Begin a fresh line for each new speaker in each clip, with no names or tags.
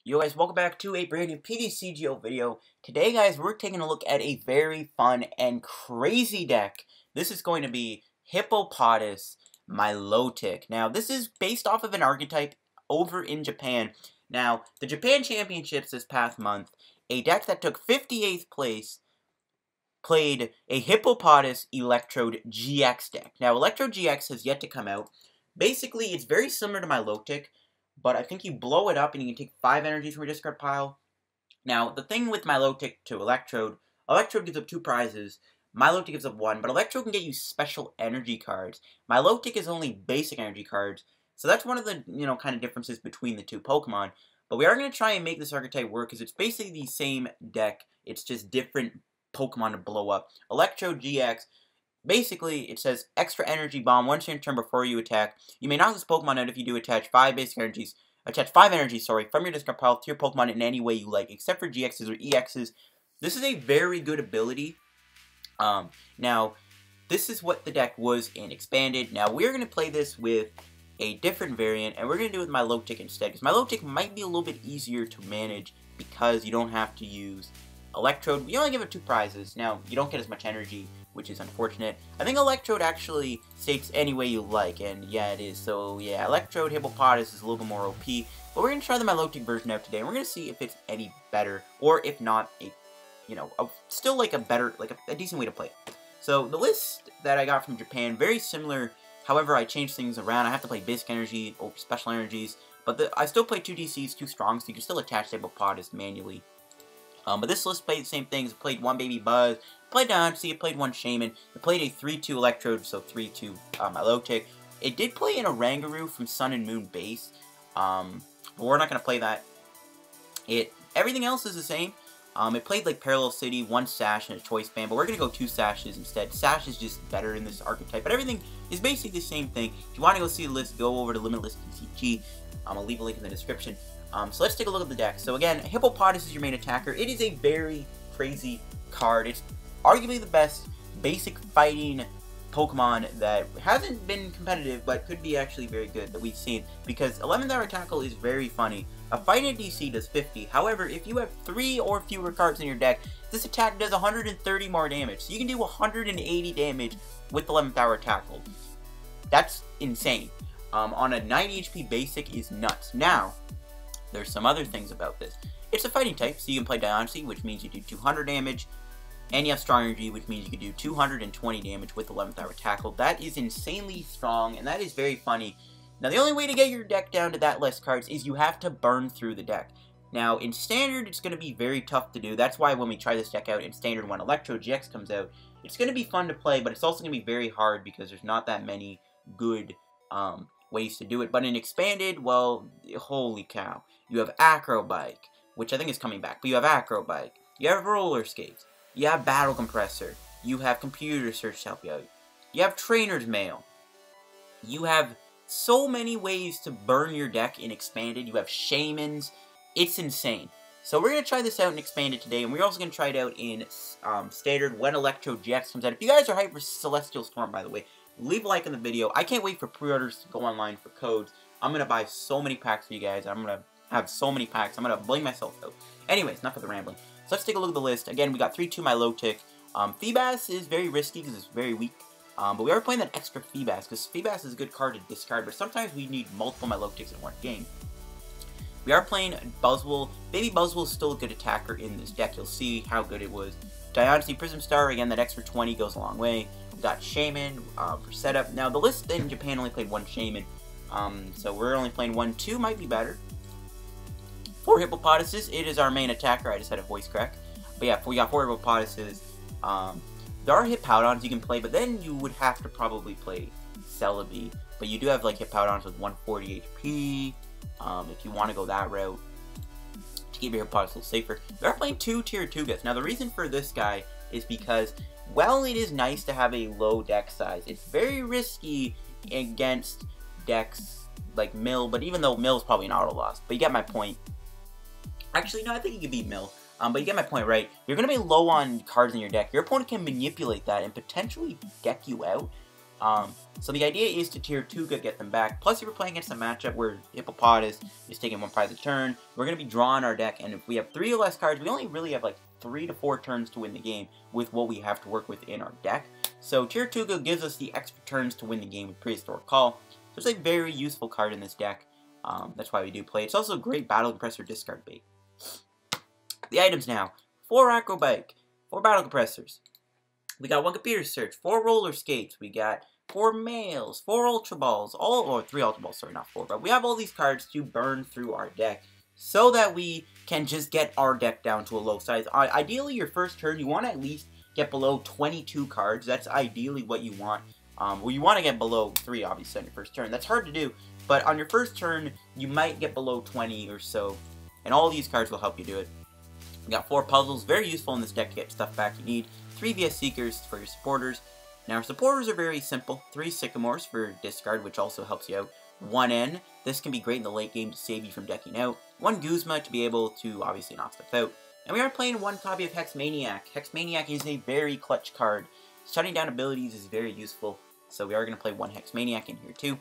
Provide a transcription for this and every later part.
Yo guys, welcome back to a brand new PTCGO video. Today guys, we're taking a look at a very fun and crazy deck. This is going to be Hippopotas Milotic. Now, this is based off of an archetype over in Japan. Now, the Japan Championships this past month, a deck that took 58th place played a Hippopotas Electrode GX deck. Now, Electrode GX has yet to come out. Basically, it's very similar to Milotic, but I think you blow it up and you can take 5 energies from your discard pile. Now, the thing with Milotic to Electrode, Electrode gives up 2 prizes, Milotic gives up 1, but Electrode can get you special energy cards. Milotic is only basic energy cards, so that's one of the, kind of differences between the two Pokemon. But we are going to try and make this archetype work, because it's basically the same deck, it's just different Pokemon to blow up. Electrode GX, basically, it says extra energy bomb once your turn before you attack. You may knock this Pokemon out if you do attach 5 energies from your discard pile to your Pokemon in any way you like, except for GXs or EXs. This is a very good ability. Now, this is what the deck was in Expanded. Now, we're going to play this with a different variant, and we're going to do it with Milotic instead, because Milotic might be a little bit easier to manage because you don't have to use Electrode. We only give it 2 prizes. Now, you don't get as much energy, which is unfortunate. I think Electrode actually states any way you like, and yeah, it is. So yeah, Electrode Hippopotas is a little bit more OP, but we're going to try the Milotic version out today, and we're going to see if it's any better, or if not, still like a better, a decent way to play it. So the list that I got from Japan, very similar, however I changed things around. I have to play basic energy over special energies, but I still play 2 DCs, 2 strong, so you can still attach Hippopotas manually. But this list played the same things. It played 1 Baby Buzz, played Diancie, it played 1 Shaymin, it played a 3-2 Electrode, so 3-2 Milotic. It did play an Oranguru from Sun and Moon base, but we're not going to play that. Everything else is the same. It played like Parallel City, 1 Sash, and a Choice Band, but we're going to go 2 Sashes instead. Sash is just better in this archetype, but everything is basically the same thing. If you want to go see the list, go over to Limitless PCG. I'll leave a link in the description. So let's take a look at the deck. So again, Hippopotas is your main attacker. It is a very crazy card. It's arguably the best basic fighting Pokemon that hasn't been competitive, but could be actually very good that we've seen, because 11th Hour Tackle is very funny. A fighting DC does 50. However, if you have 3 or fewer cards in your deck, this attack does 130 more damage. So you can do 180 damage with 11th Hour Tackle. That's insane. On a 90 HP basic is nuts. Now, there's some other things about this. It's a fighting type, so you can play Diancie, which means you do 200 damage, and you have strong energy, which means you can do 220 damage with 11th Hour Tackle. That is insanely strong, and that is very funny. Now, the only way to get your deck down to that less cards is you have to burn through the deck. Now, in Standard, it's going to be very tough to do. That's why when we try this deck out in Standard, when Electrode GX comes out, it's going to be fun to play, but it's also going to be very hard because there's not that many good ways to do it. But in Expanded, well, holy cow. You have Acro Bike, which I think is coming back, but you have Acro Bike. You have Roller Skates. You have Battle Compressor. You have Computer Search to help you out. You have Trainers Mail. You have so many ways to burn your deck in Expanded. You have Shaymins. It's insane. So we're going to try this out in Expanded today, and we're also going to try it out in Standard when Electrode GX comes out. If you guys are hyped for Celestial Storm, by the way, leave a like on the video. I can't wait for pre-orders to go online for codes. I'm going to buy so many packs for you guys. I'm going to have so many packs. I'm going to bling myself out. Anyways, enough of the rambling. So let's take a look at the list. Again, we got 3-2 Milotic. Feebas is very risky because it's very weak. But we are playing that extra Feebas because Feebas is a good card to discard, but sometimes we need multiple Milotics in one game. We are playing Buzzwole. Baby Buzzwole is still a good attacker in this deck. You'll see how good it was. Diancie Prism Star, again, that extra 20 goes a long way. We got Shaymin for setup. Now, the list in Japan only played 1 Shaymin. So we're only playing 1, 2 might be better. For Hippopotases, it is our main attacker. I just had a voice crack. But yeah, we got 4 Hippopotases. There are Hippowdons you can play, but then you would have to probably play Celebi. But you do have like Hippowdons with 140 HP. If you want to go that route to keep your Hippopotas a little safer. We are playing 2 Tirtougas. Now the reason for this guy is because, well, it is nice to have a low deck size. It's very risky against decks like Mill, but even though Mill is probably an auto loss. But you get my point. Actually, no, I think you can beat Mill. But you get my point, right? You're going to be low on cards in your deck. Your opponent can manipulate that and potentially deck you out. So the idea is to Tirtouga get them back. Plus, if we're playing against a matchup where Hippopotas is taking 1 prize a turn, we're going to be drawing our deck, and if we have 3 or less cards, we only really have like 3 to 4 turns to win the game with what we have to work with in our deck. So Tirtouga gives us the extra turns to win the game with Prehistoric Call. So it's a very useful card in this deck. That's why we do play. It's also a great Battle Compressor discard bait. The items now. 4 Acro Bike, 4 Battle Compressors. We got 1 Computer Search, 4 Roller Skates. We got 4 Mails, 4 Ultra Balls, or 3 Ultra Balls, sorry, not 4. But we have all these cards to burn through our deck so that we can just get our deck down to a low size. Ideally, your first turn, you want to at least get below 22 cards. That's ideally what you want. Well, you want to get below 3, obviously, on your first turn. That's hard to do, but on your first turn, you might get below 20 or so, and all these cards will help you do it. We got 4 puzzles, very useful in this deck to get stuff back you need. 3 VS Seekers for your supporters. Now, our supporters are very simple. 3 Sycamores for discard, which also helps you out. 1 N, this can be great in the late game to save you from decking out. 1 Guzma to be able to obviously knock stuff out. And we are playing 1 copy of Hex Maniac. Hex Maniac is a very clutch card. Shutting down abilities is very useful, so we are going to play 1 Hex Maniac in here too.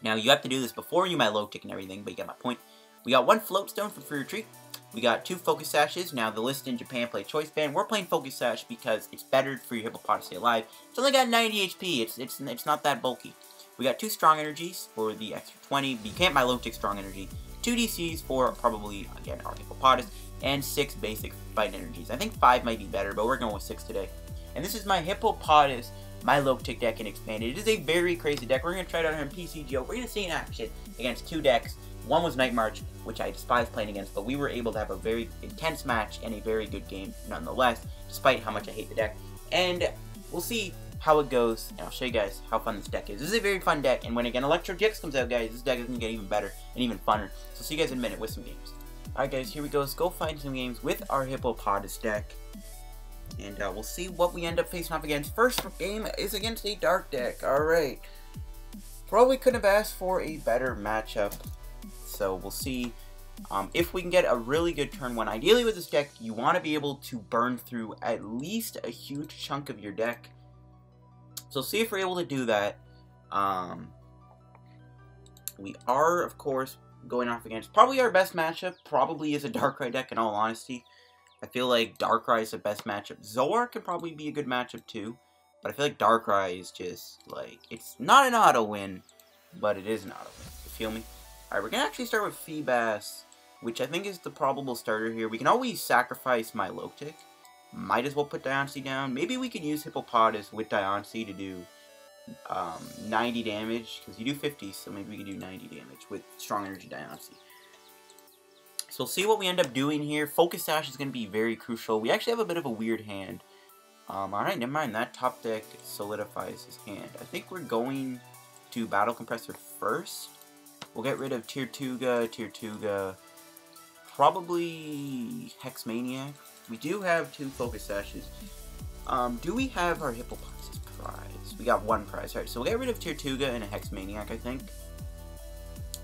Now, you have to do this before you Milotic and everything, but you get my point. We got 1 Float Stone for free retreat. We got 2 Focus Sashes. Now, the list in Japan play Choice Band. We're playing Focus Sash because it's better for your Hippopotas to stay alive. It's only got 90 HP. It's not that bulky. We got 2 Strong Energies for the extra 20. But you can't Milotic Strong Energy. 2 DCs for probably, again, our Hippopotas. And 6 basic Fight Energies. I think 5 might be better, but we're going with 6 today. And this is my Hippopotas Milotic deck and expanded. It is a very crazy deck. We're going to try it out here in PTCGO. We're going to see in action against 2 decks. One was Night March, which I despise playing against, but we were able to have a very intense match and a very good game nonetheless, despite how much I hate the deck. And we'll see how it goes, and I'll show you guys how fun this deck is. This is a very fun deck, and when again Electro GX comes out, guys, this deck is going to get even better and even funner. So see you guys in a minute with some games. Alright guys, here we go. Let's go find some games with our Hippopotas deck. And we'll see what we end up facing off against. First game is against a Dark deck. Alright. Probably couldn't have asked for a better matchup. So we'll see if we can get a really good turn 1. Ideally with this deck, you want to be able to burn through at least a huge chunk of your deck. So see if we're able to do that. We are, of course, going off against probably our best matchup. Probably is a Darkrai deck, in all honesty. I feel like Darkrai is the best matchup. Zoar can probably be a good matchup too. But I feel like Darkrai is just, like, it's not an auto win, but it is an auto win. You feel me? Alright, we're going to actually start with Feebas, which I think is the probable starter here. We can always sacrifice Milotic. Might as well put Diancie down. Maybe we could use Hippopotas with Diancie to do 90 damage, because you do 50, so maybe we can do 90 damage with Strong Energy Diancie. So we'll see what we end up doing here. Focus Sash is going to be very crucial. We actually have a bit of a weird hand. Alright, never mind. That top deck solidifies his hand. I think we're going to Battle Compressor first. We'll get rid of Tirtouga, probably Hex Maniac. We do have 2 Focus Sashes. Do we have our Hippopotas prize? We got 1 prize. Alright, so we'll get rid of Tirtouga and a Hex Maniac, I think.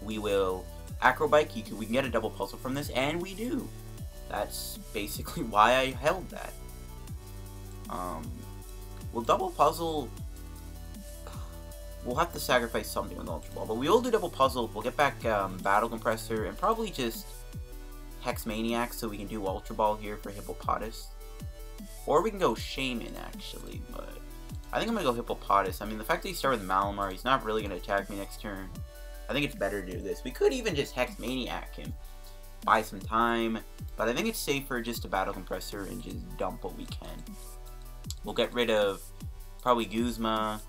We will Acro Bike. We can get a double puzzle from this, and we do. That's basically why I held that. We'll double puzzle. We'll have to sacrifice something with Ultra Ball, but we will do double puzzle. We'll get back Battle Compressor and probably just Hex Maniac so we can do Ultra Ball here for Hippopotas. Or we can go Shaymin actually, but I think I'm going to go Hippopotas. I mean, the fact that he started with Malamar, he's not really going to attack me next turn. I think it's better to do this. We could even just Hex Maniac him, buy some time, but I think it's safer just to Battle Compressor and just dump what we can. We'll get rid of probably Guzma.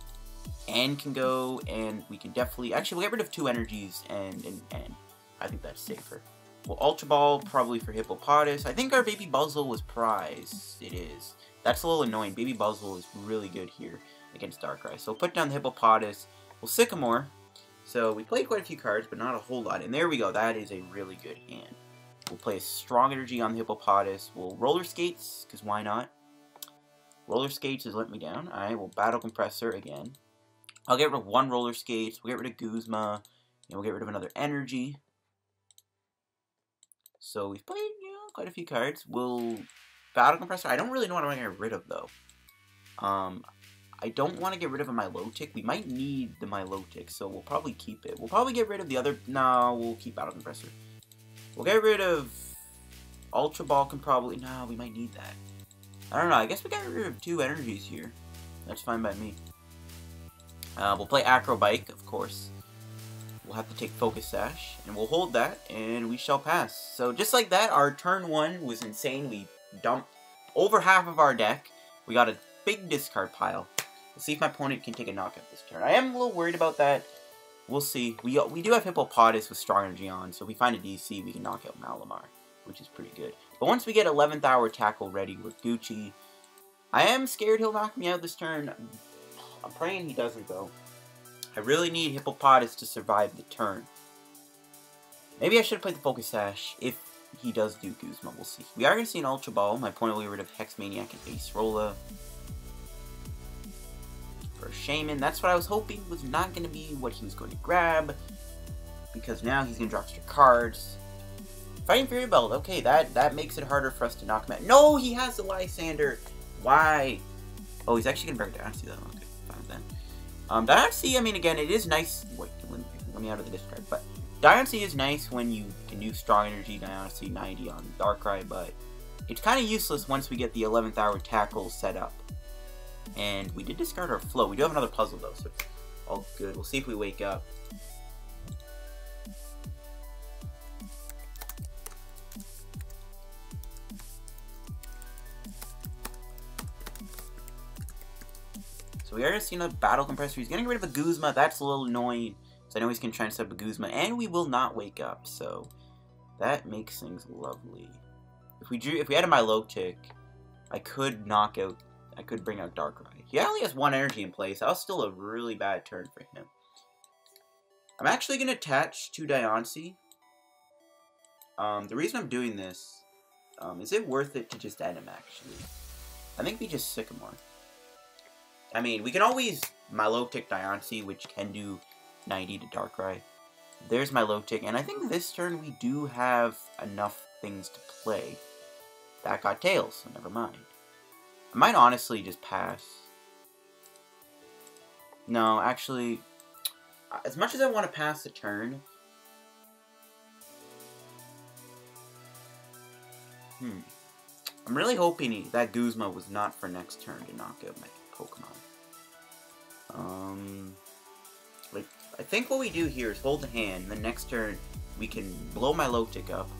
N can go, and we can definitely... Actually, we'll get rid of 2 energies, and I think that's safer. Well, Ultra Ball, probably for Hippopotas. I think our Baby Buzzwole was prize. It is. That's a little annoying. Baby Buzzwole is really good here against Darkrai. So we'll put down the Hippopotas. We'll Sycamore. So we played quite a few cards, but not a whole lot. And there we go. That is a really good hand. We'll play a Strong Energy on the Hippopotas. We'll Roller Skates, because why not? Roller Skates has let me down. Alright, we'll Battle Compressor again. I'll get rid of 1 Roller Skates, we'll get rid of Guzma, and we'll get rid of another Energy. So we've played, quite a few cards. We'll Battle Compressor. I don't really know what I'm going to get rid of, though. I don't want to get rid of a Milotic. We might need the Milotic, so we'll probably keep it. We'll probably get rid of the other... No, we'll keep Battle Compressor. We'll get rid of... Ultra Ball can probably... No, we might need that. I don't know. I guess we got rid of 2 energies here. That's fine by me. We'll play Acro Bike, of course. We'll have to take Focus Sash, and we'll hold that, and we shall pass. So just like that, our turn 1 was insane. We dumped over half of our deck. We got a big discard pile. We'll see if my opponent can take a knockout this turn. I am a little worried about that. We'll see. We do have Hippopotas with strong energy on, so if we find a DC, we can knock out Malamar, which is pretty good. But once we get 11th hour tackle ready, we're Gucci. I am scared he'll knock me out this turn. I'm praying he doesn't, though. I really need Hippopotas to survive the turn. Maybe I should have played the Focus Sash if he does do Guzma. We'll see. We are going to see an Ultra Ball. My opponent will get rid of Hex Maniac and Ace Rolla. For Shaymin, that's what I was hoping was not going to be what he was going to grab. Because now he's going to drop extra cards. Fighting Fury Belt. Okay, that makes it harder for us to knock him out. No, he has the Lysander. Why? Oh, he's actually going to bring Diancie, though. Okay, fine then. Diancie, I mean, again, it is nice. Wait, let me out of the discard. But Diancie is nice when you can use Strong Energy, Diancie 90 on Darkrai, but it's kind of useless once we get the 11th hour tackle set up. And we did discard our Float. We do have another puzzle, though, so it's all good. We'll see if we wake up. So we are going to see another Battle Compressor. He's going to get rid of a Guzma. That's a little annoying. So I know he's going to try and set up a Guzma. And we will not wake up. So that makes things lovely. If we had a Milotic, I could bring out Darkrai. He only has 1 energy in place. That was still a really bad turn for him. I'm actually going to attach to Diancie. The reason I'm doing this, is it worth it to just end him, actually? I think we just Sycamore. I mean, we can always Milotic Diancie, which can do 90 to Darkrai. There's Milotic, and I think this turn we do have enough things to play. That got Tails, so never mind. I might honestly just pass. No, actually, as much as I want to pass the turn, I'm really hoping that Guzma was not for next turn to knock out my Pokemon. Like, I think what we do here is hold the hand, and then next turn we can blow my Milotic up,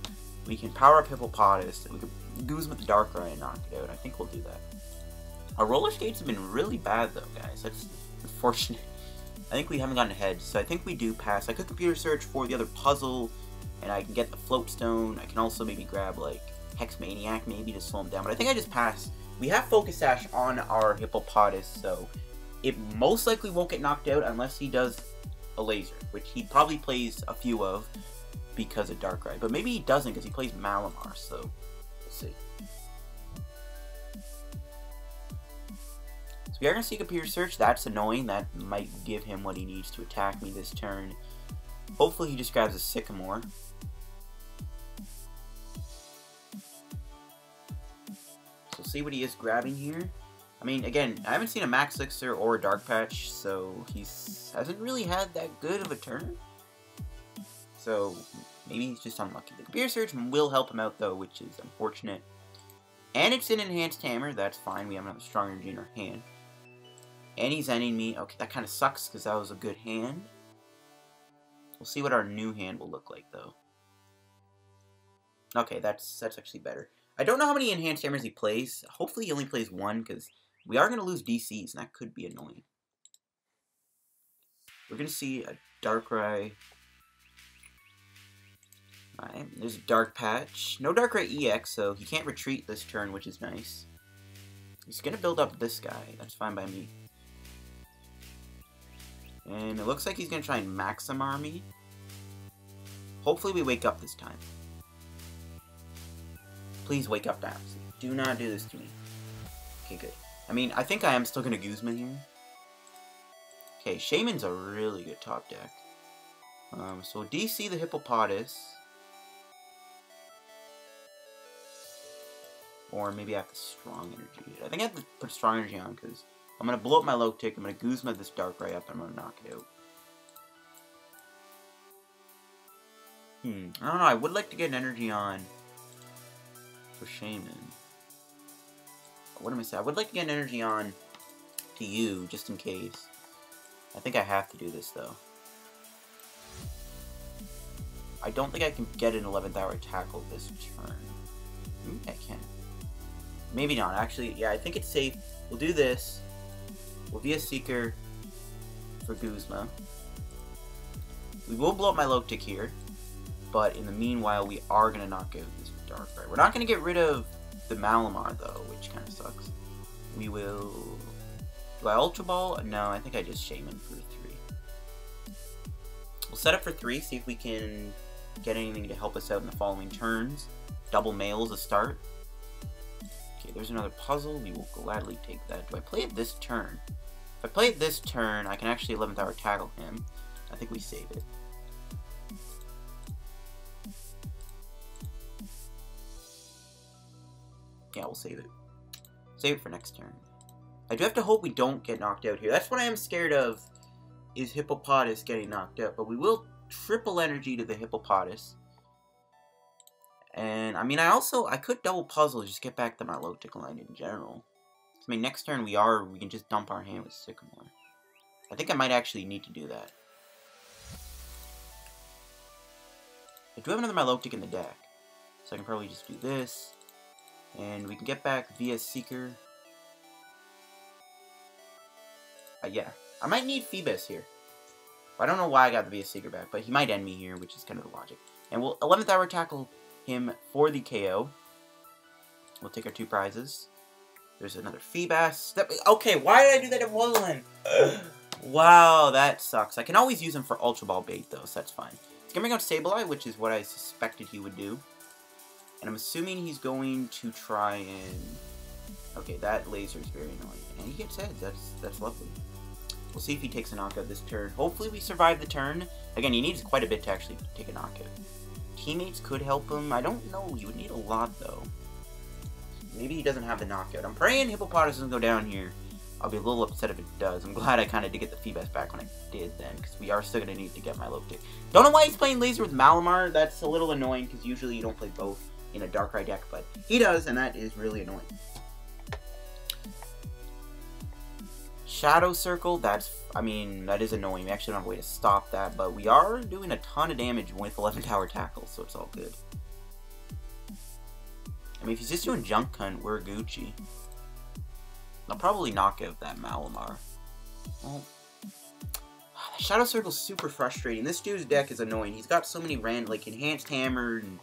we can power up Hippopotas, and we can Guzma the Darkrai and knock it out. I think we'll do that. Our Roller Skates have been really bad though, guys. That's unfortunate. I think we haven't gotten ahead, so I think we do pass. I could Computer Search for the other puzzle, and I can get the Float Stone. I can also maybe grab, like, Hex Maniac maybe to slow him down, but I think I just pass. We have Focus Sash on our Hippopotas, so it most likely won't get knocked out unless he does a laser, which he probably plays a few of because of Darkrai. But maybe he doesn't because he plays Malamar, so we'll see. So we are going to see Computer Search. That's annoying. That might give him what he needs to attack me this turn. Hopefully he just grabs a Sycamore. So see what he is grabbing here. I mean, again, I haven't seen a Max Elixir or a Dark Patch, so he hasn't really had that good of a turn. So maybe he's just unlucky. The Computer Search will help him out, though, which is unfortunate. And it's an Enhanced Hammer. That's fine. We have another Strong Energy in our hand. And he's ending me. Okay, that kind of sucks because that was a good hand. We'll see what our new hand will look like, though. Okay, that's actually better. I don't know how many Enhanced Hammers he plays. Hopefully he only plays 1, because we are going to lose DCs, and that could be annoying. We're going to see a Darkrai. Alright, there's a Dark Patch. No Darkrai EX, so he can't retreat this turn, which is nice. He's going to build up this guy. That's fine by me. And it looks like he's going to try and Maximar me. Hopefully we wake up this time. Please wake up, Diancie. Do not do this to me. Okay, good. I mean, I think I am still going to Guzma here. Okay, Shaymin's a really good top deck. So DC the Hippopotas. Or maybe I have the Strong Energy. I think I have to put Strong Energy on because I'm going to blow up my Milotic. I'm going to Guzma this Darkrai up, and I'm going to knock it out. I don't know. I would like to get an energy on for Shaymin. What am I saying? I would like to get an energy on to you, just in case. I think I have to do this, though. I don't think I can get an 11th hour tackle this turn. Maybe I can. Maybe not. Actually, yeah, I think it's safe. We'll do this. We'll be a Seeker for Guzma. We will blow up my Milotic here. But in the meanwhile, we are going to knock out this Darkrai. We're not going to get rid of the Malamar, though, which kind of sucks. We will... Do I Ultra Ball? No, I think I just Shaymin for 3. We'll set up for 3, see if we can get anything to help us out in the following turns. Double Mail's a start. Okay, there's another puzzle. We will gladly take that. Do I play it this turn? If I play it this turn, I can actually 11th hour tackle him. I think we save it. Yeah, we'll save it. Save it for next turn. I do have to hope we don't get knocked out here. That's what I am scared of, is Hippopotas getting knocked out. But we will triple energy to the Hippopotas. And, I mean, I could double puzzle, just get back to my Milotic line in general. I mean, next turn we can just dump our hand with Sycamore. I think I might actually need to do that. I do have another Milotic in the deck. So I can probably just do this. And we can get back via Seeker. Yeah. I might need Feebas here. I don't know why I got the via Seeker back, but he might end me here, which is kind of the logic. And we'll 11th hour tackle him for the KO. We'll take our 2 prizes. There's another Feebas. Okay, why did I do that to Wuzzlin? Wow, that sucks. I can always use him for Ultra Ball bait, though, so that's fine. He's going to bring out Sableye, which is what I suspected he would do. And I'm assuming he's going to try and... Okay, that laser is very annoying. And he gets heads. That's lovely. We'll see if he takes a knockout this turn. Hopefully we survive the turn. Again, he needs quite a bit to actually take a knockout. Teammates could help him. I don't know. He would need a lot, though. Maybe he doesn't have the knockout. I'm praying Hippopotas doesn't go down here. I'll be a little upset if it does. I'm glad I kind of did get the Feebas back when I did then, because we are still going to need to get my Milotic. Don't know why he's playing Laser with Malamar. That's a little annoying, because usually you don't play both in a Darkrai deck, but he does, and that is really annoying. Shadow Circle, I mean, that is annoying. We actually don't have a way to stop that, but we are doing a ton of damage with 11th hour tackle, so it's all good. I mean, if he's just doing Junk Hunt, we're Gucci. I'll probably knock out that Malamar. Well, Shadow Circle's super frustrating. This dude's deck is annoying. He's got so many random, like, Enhanced Hammer, and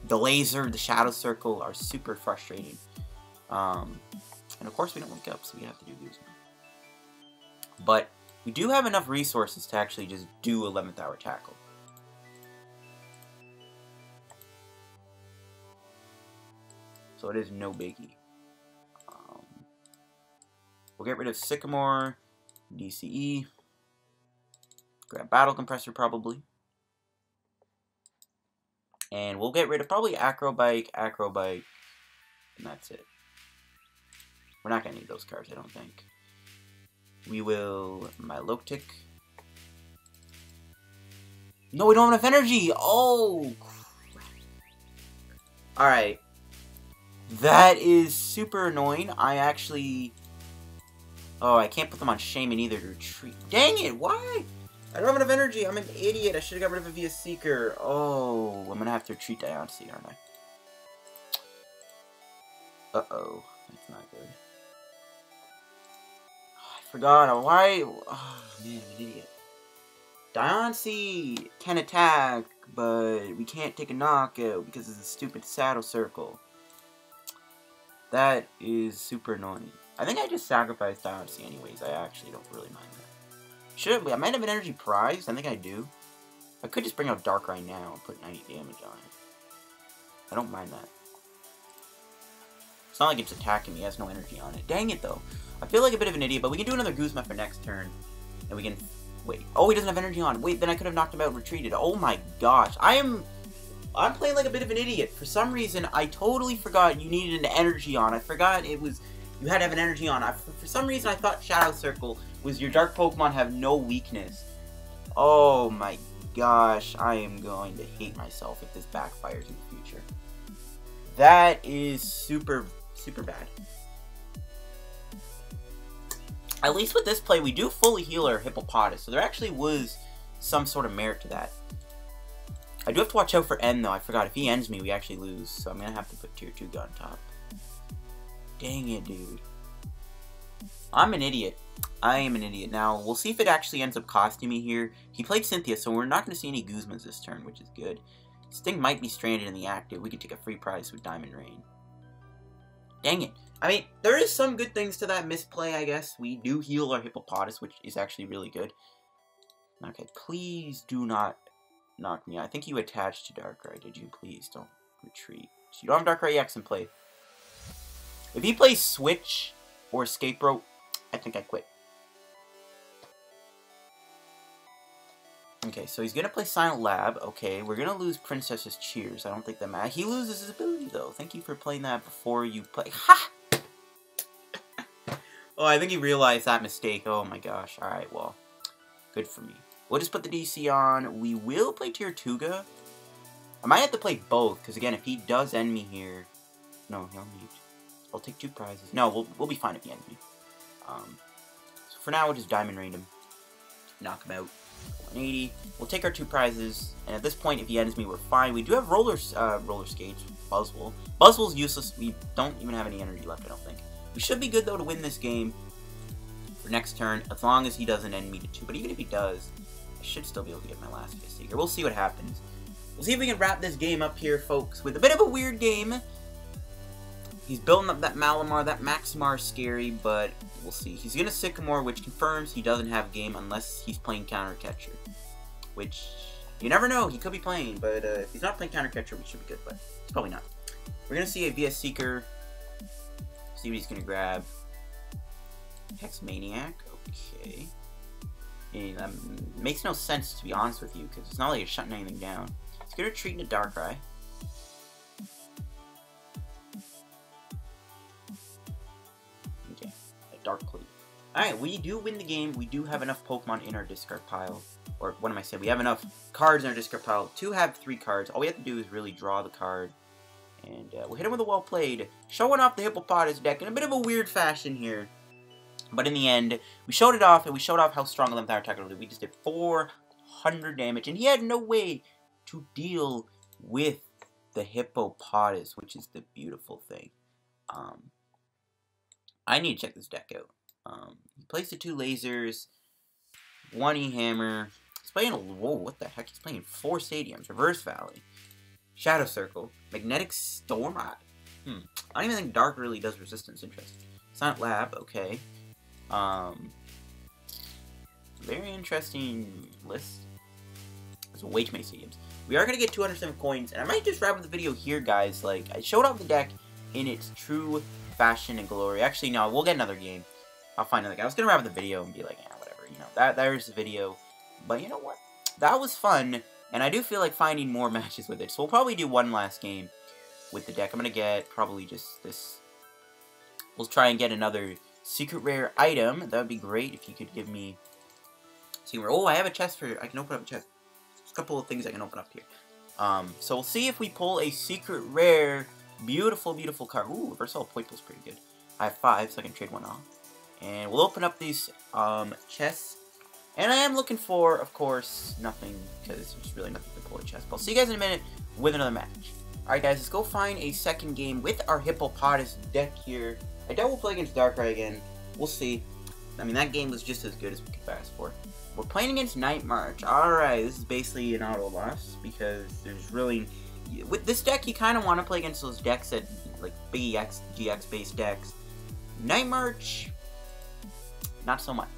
the Laser, the Shadow Circle are super frustrating. And of course we don't wake up, so we have to do Guzma. But we do have enough resources to actually just do 11th hour tackle. So it is no biggie. We'll get rid of Sycamore, DCE, grab Battle Compressor probably. And we'll get rid of probably Acro Bike, and that's it. We're not going to need those cards, I don't think. We will Milotic. No, we don't have enough energy! Oh, crap. Alright. That is super annoying. I actually... Oh, I can't put them on Shaymin either to retreat. Dang it, why? I don't have enough energy. I'm an idiot. I should have got rid of it via Seeker. Oh, I'm going to have to retreat Diancie, aren't I? Uh-oh. That's not good. Oh, I forgot. Why? Oh, man, I'm an idiot. Diancie can attack, but we can't take a knockout because of the stupid Shadow Circle. That is super annoying. I think I just sacrificed Diancie anyways. I actually don't really mind that. I might have an energy prize. I think I do. I could just bring out Darkrai now and put 90 damage on it. I don't mind that. It's not like it's attacking me. It has no energy on it. Dang it, though. I feel like a bit of an idiot, but we can do another Guzma for next turn. And we can... Wait. Oh, he doesn't have energy on. Wait, then I could have knocked him out and retreated. Oh my gosh. I'm playing like a bit of an idiot. For some reason, I totally forgot you needed an energy on. I forgot it was you had to have an energy on. For some reason, I thought Shadow Circle was your dark Pokemon have no weakness. Oh my gosh, I am going to hate myself if this backfires in the future. That is super, super bad. At least with this play, we do fully heal our Hippopotas, so there actually was some sort of merit to that. I do have to watch out for N, though. I forgot. If he ends me, we actually lose, so I'm going to have to put Tirtouga on top. Dang it, dude. I'm an idiot. I am an idiot. Now, we'll see if it actually ends up costing me here. He played Cynthia, so we're not going to see any Guzmas this turn, which is good. This thing might be stranded in the active. We could take a free prize with Diamond Rain. Dang it. I mean, there is some good things to that misplay, I guess. We do heal our Hippopotas, which is actually really good. Okay, please do not knock me out. I think you attached to Darkrai, did you? Please don't retreat. So you don't have Darkrai EX in play. If he plays Switch or Escape Rope, I think I quit. Okay, so he's going to play Silent Lab. Okay, we're going to lose Princess's Cheers. I don't think that matters. He loses his ability, though. Thank you for playing that before you play. Ha! Oh, I think he realized that mistake. Oh my gosh. Alright, well, good for me. We'll just put the DC on. We will play Tirtouga. I might have to play both, because again, if he does end me here... No, he'll need... I'll take 2 prizes. No, we'll be fine if he ends me. So for now, we'll just Diamond Rain him. Knock him out. 180. We'll take our 2 prizes, and at this point, if he ends me, we're fine. We do have Roller Skates, Buzzwole. Buzzwole's useless. We don't even have any energy left, I don't think. We should be good, though, to win this game for next turn, as long as he doesn't end me to 2. But even if he does, I should still be able to get my last hit Seeker. We'll see what happens. We'll see if we can wrap this game up here, folks, with a bit of a weird game. He's building up that Malamar. That Maximar is scary, but we'll see. He's going to Sycamore, which confirms he doesn't have game unless he's playing Counter Catcher. Which, you never know. He could be playing, but if he's not playing Counter Catcher, we should be good, but he's probably not. We're going to see a VS Seeker. See what he's going to grab. Hex Maniac. Okay. And makes no sense, to be honest with you, because it's not like it's shutting anything down. He's going to treat into Darkrai. Okay. A Dark Clue. Alright, we do win the game. We do have enough Pokemon in our discard pile. Or, what am I saying? We have enough cards in our discard pile to have 3 cards. All we have to do is really draw the card. And we'll hit him with a well played. Showing off the Hippopotas deck in a bit of a weird fashion here. But in the end, we showed it off, and we showed off how strong a Limp attack was. We just did 400 damage, and he had no way to deal with the Hippopotas, which is the beautiful thing. I need to check this deck out. He plays the 2 lasers, 1 E-Hammer. He's playing a... Whoa, what the heck? He's playing 4 Stadiums. Reverse Valley. Shadow Circle. Magnetic Storm. I don't even think Dark really does resistance. Interesting. Silent Lab. Okay. Very interesting list. There's way too many stadiums. We are going to get 207 coins, and I might just wrap up the video here, guys. Like, I showed off the deck in its true fashion and glory. Actually, no, we'll get another game. I'll find another game. I was going to wrap up the video and be like, yeah, whatever, you know, there's the video. But you know what? That was fun, and I do feel like finding more matches with it. So we'll probably do one last game with the deck. I'm going to get probably just this. We'll try and get another secret rare item. That would be great if you could give me... Oh, I have a chest for... I can open up a chest. There's a couple of things I can open up here. So we'll see if we pull a secret rare, beautiful, beautiful card. Ooh, Reversal Poiple's pretty good. I have 5, so I can trade 1 off. And we'll open up these chests. And I am looking for, of course, nothing, because there's really nothing to pull a chest. But I'll see you guys in a minute with another match. Alright guys, let's go find a second game with our Hippopotas deck here. I doubt we'll play against Darkrai again. We'll see. I mean, that game was just as good as we could ask for. We're playing against Night March. Alright, this is basically an auto loss, because there's really... With this deck, you kind of want to play against those decks that, like, big EX, GX-based decks. Night March, not so much.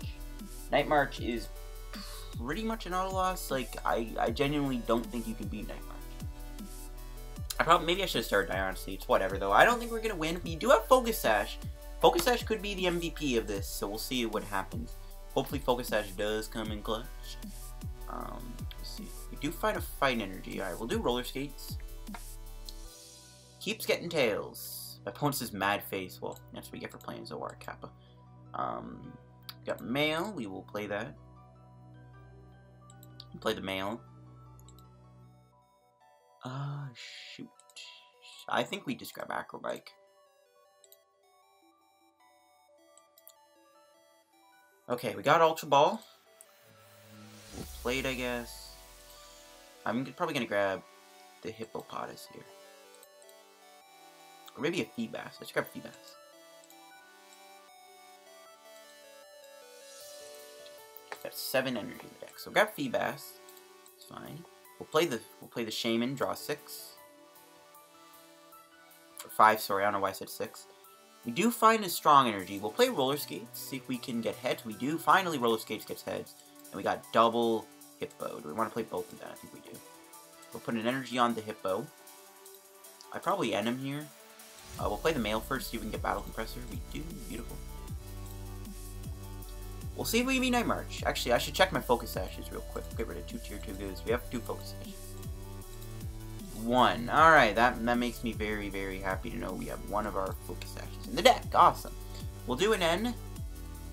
Night March is pretty much an auto loss. Like, I genuinely don't think you can beat Night March. Maybe I should have started Diancie. It's whatever, though. I don't think we're going to win. We do have Focus Sash. Focus Sash could be the MVP of this, so we'll see what happens. Hopefully Focus Sash does come in clutch. Let's see. We do find a Fight Energy. Alright, we'll do Roller Skates. Keeps getting Tails. My opponent says Mad Face. Well, that's what we get for playing Zoar Kappa. We got Mail. We will play that. Play the Mail. Shoot. I think we just grab Acro Bike. Okay, we got Ultra Ball. We'll play it, I guess. I'm probably gonna grab the Hippopotas here. Or maybe a Feebas. Let's grab Feebas. Got 7 energy in the deck. So grab Feebas. It's fine. We'll play the Shaymin, draw 6. Or 5, sorry, I don't know why I said 6. We do find a strong energy. We'll play Roller Skates, see if we can get heads. We do. Finally, Roller Skates gets heads. And we got double Hippo. Do we want to play both of them? I think we do. We'll put an energy on the Hippo. I probably end him here. We'll play the Mail first, see if we can get Battle Compressor. We do. Beautiful. We'll see if we can be Night March. Actually, I should check my Focus Sashes real quick. Get rid of 2 Tirtougas. We have 2 Focus Sashes. 1. Alright, that makes me very, very happy to know we have 1 of our Focus Sashes in the deck. Awesome. We'll do an N.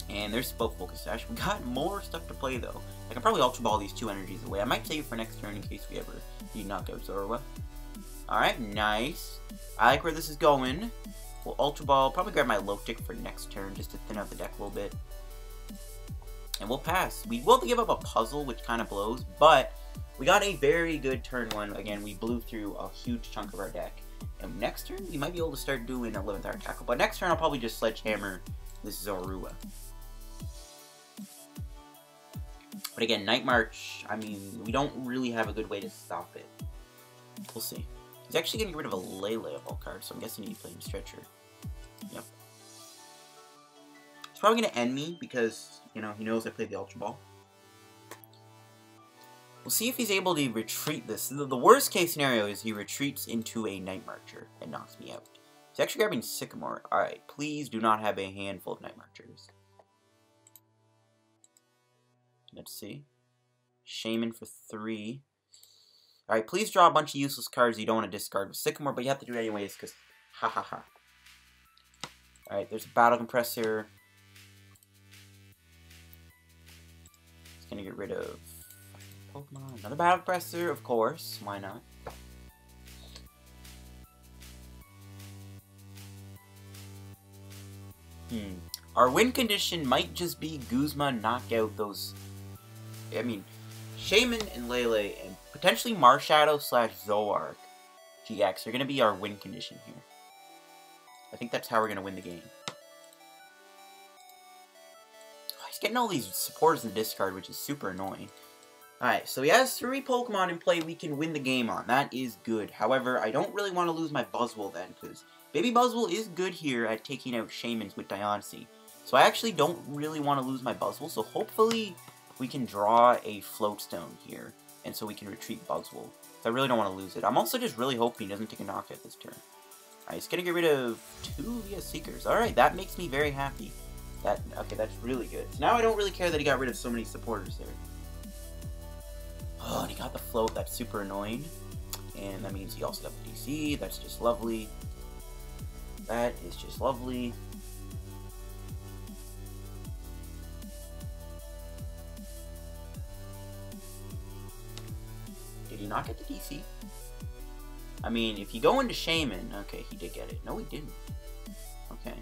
And there's both Focus Sash. We got more stuff to play, though. I can probably Ultra Ball these 2 energies away. I might save it for next turn in case we ever need knockout Zorua. Alright, nice. I like where this is going. We'll Ultra Ball. Probably grab my Milotic for next turn just to thin out the deck a little bit. And we'll pass. We will give up a puzzle, which kind of blows, but we got a very good turn 1. Again, we blew through a huge chunk of our deck. And next turn, we might be able to start doing 11th hour tackle. But next turn, I'll probably just Sledgehammer this Zorua. But again, Night March, I mean, we don't really have a good way to stop it. We'll see. He's actually going to get rid of a Lele of all cards, so I'm guessing he's playing Stretcher. Yep. He's probably going to end me because, you know, he knows I played the Ultra Ball. We'll see if he's able to retreat this. The worst case scenario is he retreats into a Night Marcher and knocks me out. He's actually grabbing Sycamore. Alright, please do not have a handful of Night Marchers. Let's see. Shaymin for 3. Alright, please draw a bunch of useless cards you don't want to discard with Sycamore, but you have to do it anyways, because ha ha ha. Alright, there's a Battle Compressor. It's going to get rid of Pokemon. Another Battle Compressor, of course. Why not? Our win condition might just be Guzma knock out those... I mean, Shaymin and Lele and potentially Marshadow / Zoark GX are going to be our win condition here. I think that's how we're going to win the game. Oh, he's getting all these supporters in the discard, which is super annoying. Alright, so he has 3 Pokemon in play we can win the game on. That is good. However, I don't really want to lose my Buzzwole then, because Baby Buzzwole is good here at taking out Shaymins with Diancie. So I actually don't really want to lose my Buzzwole, so hopefully we can draw a Float Stone here, and so we can retreat Buzzwole. So I really don't want to lose it. I'm also just really hoping he doesn't take a knockout this turn. Alright, he's going to get rid of 2 via Seekers. Alright, that makes me very happy. Okay, that's really good. So now I don't really care that he got rid of so many supporters there. Oh, and he got the Float. That's super annoying. And that means he also got the DC. That's just lovely. That is just lovely. Did he not get the DC? I mean, if you go into Shaymin... Okay, he did get it. No, he didn't. Okay.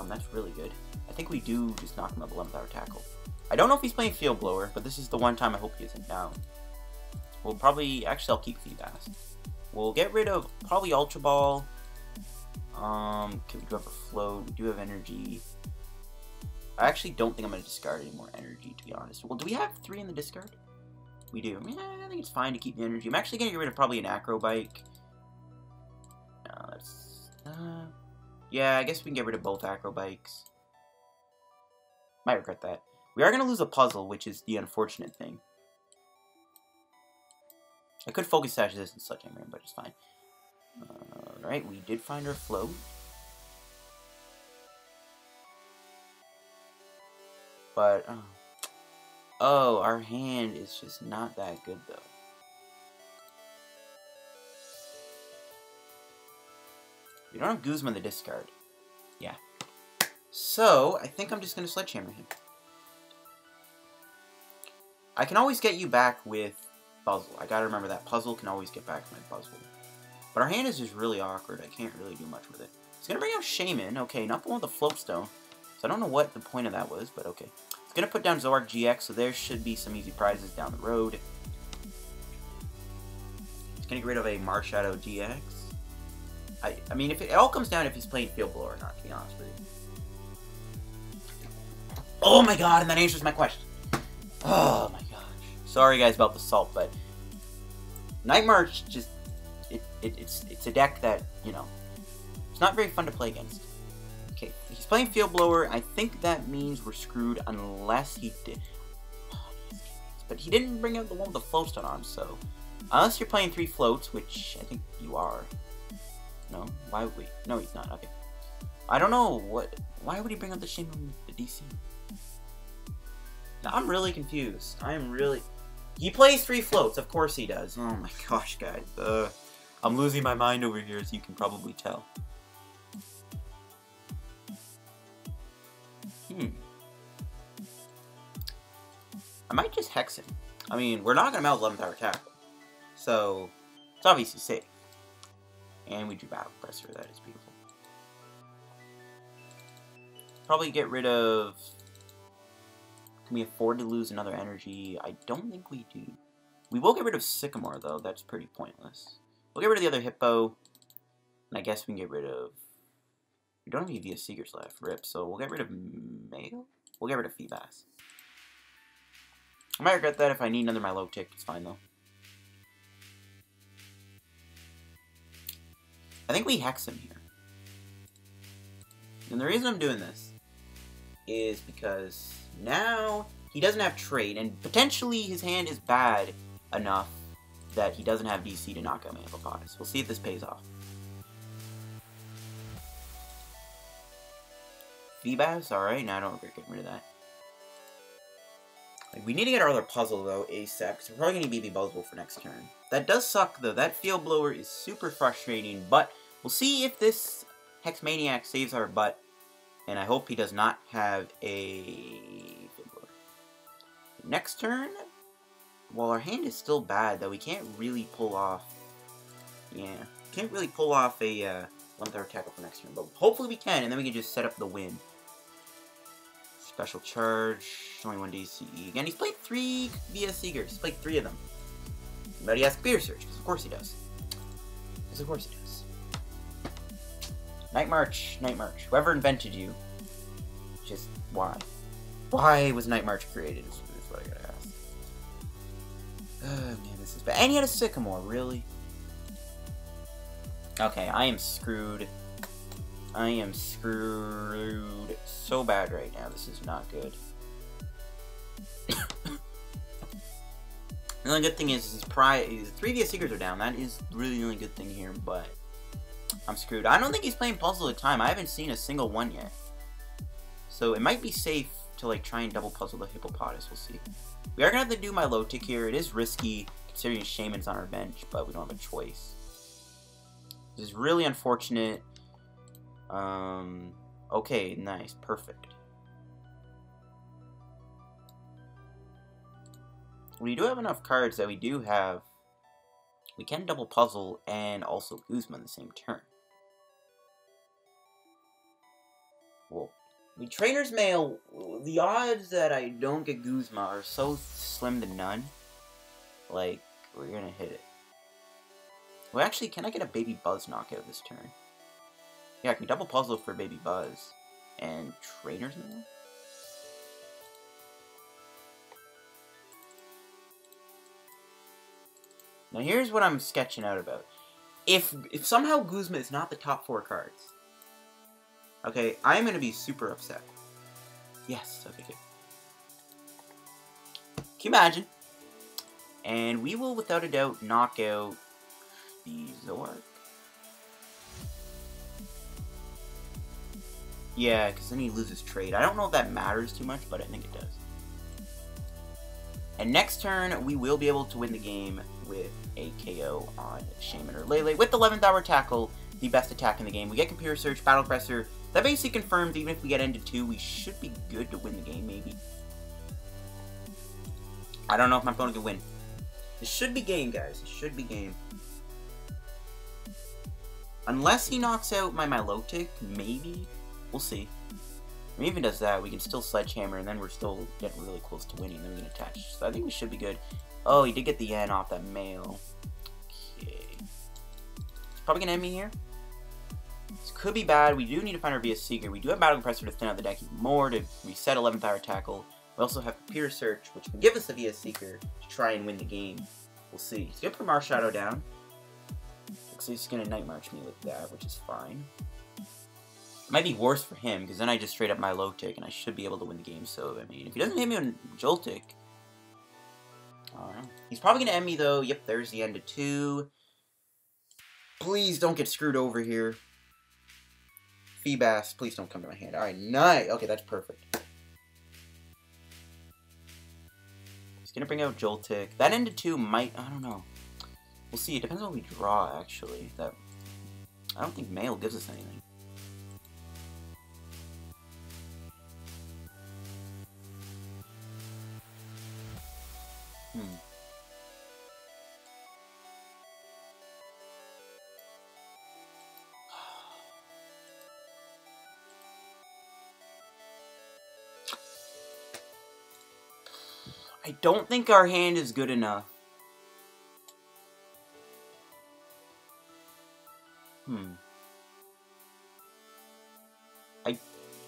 That's really good. I think we do just knock him up 11th hour tackle. I don't know if he's playing Field Blower, but this is the one time I hope he isn't down. We'll probably... Actually, I'll keep Feebas. We'll get rid of probably Ultra Ball. Okay, we do have a Float. We do have Energy. I actually don't think I'm going to discard any more Energy, to be honest. Well, do we have 3 in the discard? We do. Yeah, I think it's fine to keep the Energy. I'm actually going to get rid of probably an Acro Bike. No, that's... yeah, I guess we can get rid of both Acro Bikes. Might regret that. We are going to lose a puzzle, which is the unfortunate thing. I could Focus Sash this and such, but it's fine. Alright, we did find our Float. But, oh, our hand is just not that good, though. We don't have Guzma the discard. Yeah. So, I think I'm just going to Sledgehammer him. I can always get you back with Puzzle. I gotta remember that. Puzzle can always get back my Buzzwole. But our hand is just really awkward. I can't really do much with it. It's gonna bring out Shaymin. Okay, not the one with the Float Stone. So I don't know what the point of that was, but okay. It's gonna put down Zoroark GX, so there should be some easy prizes down the road. It's gonna get rid of a Marshadow GX. I mean, if it all comes down if he's playing Field Blower or not, to be honest with you. Oh my god, and that answers my question. Oh my gosh. Sorry guys about the salt, but Night March just it's a deck that, you know, it's not very fun to play against. Okay, he's playing Field Blower. I think that means we're screwed unless he did. But he didn't bring out the one with the Float Stone on, so unless you're playing 3 floats, which I think you are. No? Why would we? No, he's not. Okay. I don't know why would he bring out the Shaymin with the DC? Now, I'm really confused. He plays 3 floats, of course he does. Oh my gosh, guys. I'm losing my mind over here, as you can probably tell. I might just Hex him. I mean, we're not going to melt 11th hour tackle. So, it's obviously safe. And we drew Battle Compressor. That is beautiful. Probably get rid of... Can we afford to lose another energy? I don't think we do. We will get rid of Sycamore, though. That's pretty pointless. We'll get rid of the other Hippo. And I guess we can get rid of... We don't have any VS Seekers left. RIP. So we'll get rid of Mail? We'll get rid of Feebas. I might regret that if I need another Milotic. It's fine, though. I think we Hex him here. And the reason I'm doing this is because now he doesn't have trade, and potentially his hand is bad enough that he doesn't have DC to knock out my Hippopotas. We'll see if this pays off. Feebas, alright, now I don't regret getting rid of that. Like, we need to get our other puzzle, though, ASAP, because we're probably going to need Buzzwole for next turn. That does suck, though. That Field Blower is super frustrating, but we'll see if this Hex Maniac saves our butt, and I hope he does not have a Field Blower. Next turn, well, our hand is still bad, though. We can't really pull off... Yeah, can't really pull off a 11th hour tackle for next turn, but hopefully we can, and then we can just set up the win. Special charge, only 1 DCE. Again, he's played 3 VS Seekers. He's played 3 of them. But he has Computer Search, because of course he does. Because of course he does. Night March, Night March. Whoever invented you, just why? Why was Night March created is what I gotta ask. Oh man, this is bad. And he had a Sycamore, really? Okay, I am screwed. I am screwed so bad right now. This is not good. The only good thing is his 3 VS Seekers are down. That is really the only good thing here, but I'm screwed. I don't think he's playing Puzzle of Time. I haven't seen a single one yet. So it might be safe to like try and double puzzle the Hippopotas. We'll see. We are going to have to do Milotic here. It is risky considering Shaymin's on our bench, but we don't have a choice. This is really unfortunate. Okay, nice, perfect. We do have enough cards that we do have. We can double puzzle and also Guzma in the same turn. Well, we Trainers Mail. The odds that I don't get Guzma are so slim to none. Like, we're gonna hit it. Well, actually, can I get a Baby Buzz knockout this turn? Yeah, I can double puzzle for Baby Buzz. And Trainers Mail? Now here's what I'm sketching out about. If somehow Guzma is not the top 4 cards, okay, I'm gonna be super upset. Yes, okay, good. Can you imagine? And we will, without a doubt, knock out the Zoroark. Yeah, because then he loses trade. I don't know if that matters too much, but I think it does. And next turn, we will be able to win the game with a KO on Shaymin or Lele with the 11th hour tackle the best attack in the game. We get Computer Search, Battle Compressor. That basically confirms even if we get into 2, we should be good to win the game, maybe. I don't know if my opponent can win. It should be game, guys. It should be game. Unless he knocks out my Milotic, maybe. We'll see. If he even does that, we can still Sledgehammer, and then we're still getting really close to winning. Then we can attach. So I think we should be good. Oh, he did get the N off that mail. Okay. He's probably going to end me here. This could be bad. We do need to find our VS Seeker. We do have Battle Compressor to thin out the deck even more to reset 11th hour tackle. We also have Computer Search, which can give us a VS Seeker to try and win the game. We'll see. He's going to put Marshadow down. Looks like he's going to Night March me with that, which is fine. It might be worse for him, because then I just straight up Milotic, and I should be able to win the game. So, I mean, if he doesn't hit me on Joltik, he's probably going to end me, though. Yep, there's the end of 2. Please don't get screwed over here. Feebas, please don't come to my hand. Alright, nice. Okay, that's perfect. He's going to bring out Joltik. That end of 2 might, I don't know. We'll see. It depends on what we draw, actually. That I don't think Mail gives us anything. I don't think our hand is good enough.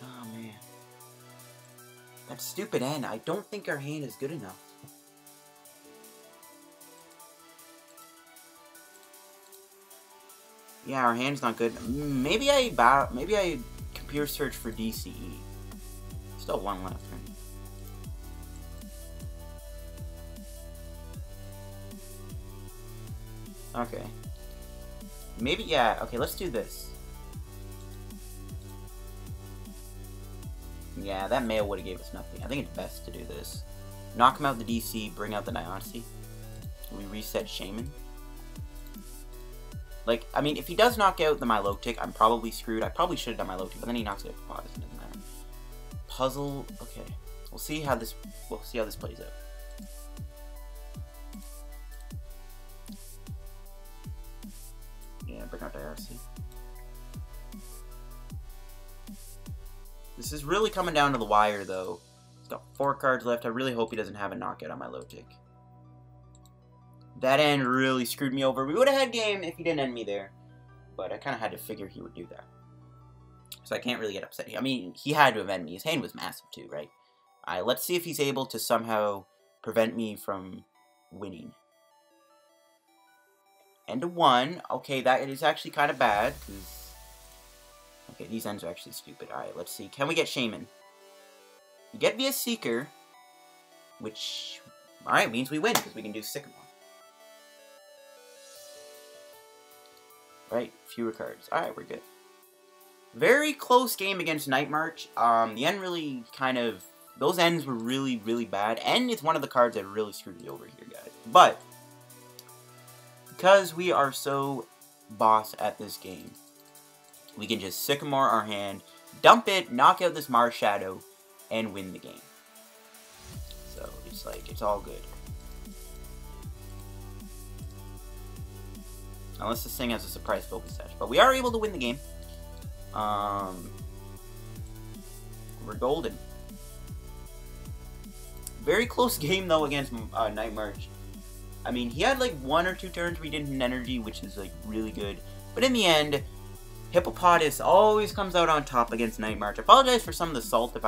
Oh man. That stupid N. I don't think our hand is good enough. Yeah, our hand's not good. Maybe I Computer Search for DCE. Still one left, right? Okay. Maybe, yeah. Okay, let's do this. Yeah, that mail would have gave us nothing. I think it's best to do this. Knock him out the DC, bring out the Diancie. We reset Shaymin. Like, I mean, if he does knock out the Milotic, I'm probably screwed. I probably should have done Milotic, but then he knocks out Hippopotas, it doesn't matter. Puzzle, okay. We'll see how this plays out. Yeah, bring out Diancie. This is really coming down to the wire, though. He's got 4 cards left. I really hope he doesn't have a knockout on Milotic. That end really screwed me over. We would have had game if he didn't end me there. But I kind of had to figure he would do that. So I can't really get upset. I mean, he had to have ended me. His hand was massive, too, right? Alright, let's see if he's able to somehow prevent me from winning. End of 1. Okay, that is actually kind of bad, because... Okay, these ends are actually stupid. Alright, let's see. Can we get Shaymin? We get via Seeker, which, alright, means we win, because we can do Sycamore. Right, fewer cards. Alright, we're good. Very close game against Night March. The end really kind of... Those ends were really, really bad, and it's one of the cards that really screwed me over here, guys. But, because we are so boss at this game, we can just Sycamore our hand, dump it, knock out this Marshadow, and win the game. So, it's like, it's all good. Unless this thing has a surprise Focus Sash. But we are able to win the game. We're golden. Very close game, though, against Night March. I mean, he had, like, 1 or 2 turns where he didn't hit energy, which is, like, really good. But in the end... Hippopotas always comes out on top against Night March. I apologize for some of the salt if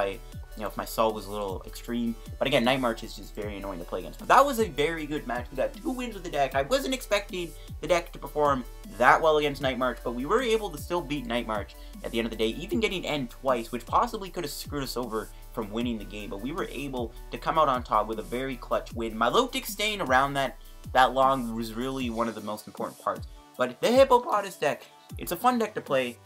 if my salt was a little extreme. But again, Night March is just very annoying to play against. But that was a very good match. We got 2 wins with the deck. I wasn't expecting the deck to perform that well against Night March, but we were able to still beat Night March at the end of the day, even getting end twice, which possibly could have screwed us over from winning the game. But we were able to come out on top with a very clutch win. Milotic staying around that long was really one of the most important parts. But the Hippopotas deck, it's a fun deck to play.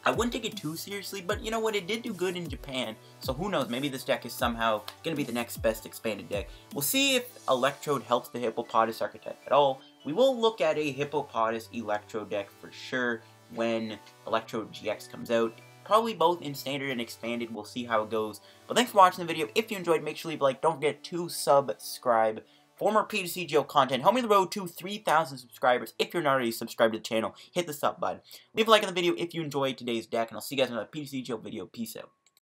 I wouldn't take it too seriously, but you know what? It did do good in Japan, so who knows? Maybe this deck is somehow going to be the next best expanded deck. We'll see if Electrode helps the Hippopotas archetype at all. We will look at a Hippopotas Electrode deck for sure when Electrode GX comes out. Probably both in standard and expanded. We'll see how it goes. But thanks for watching the video. If you enjoyed, make sure you leave a like. Don't forget to subscribe for more PTCGO content. Help me on the road to 3,000 subscribers. If you're not already subscribed to the channel, hit the sub button. Leave a like on the video if you enjoyed today's deck, and I'll see you guys in another PTCGO video. Peace out.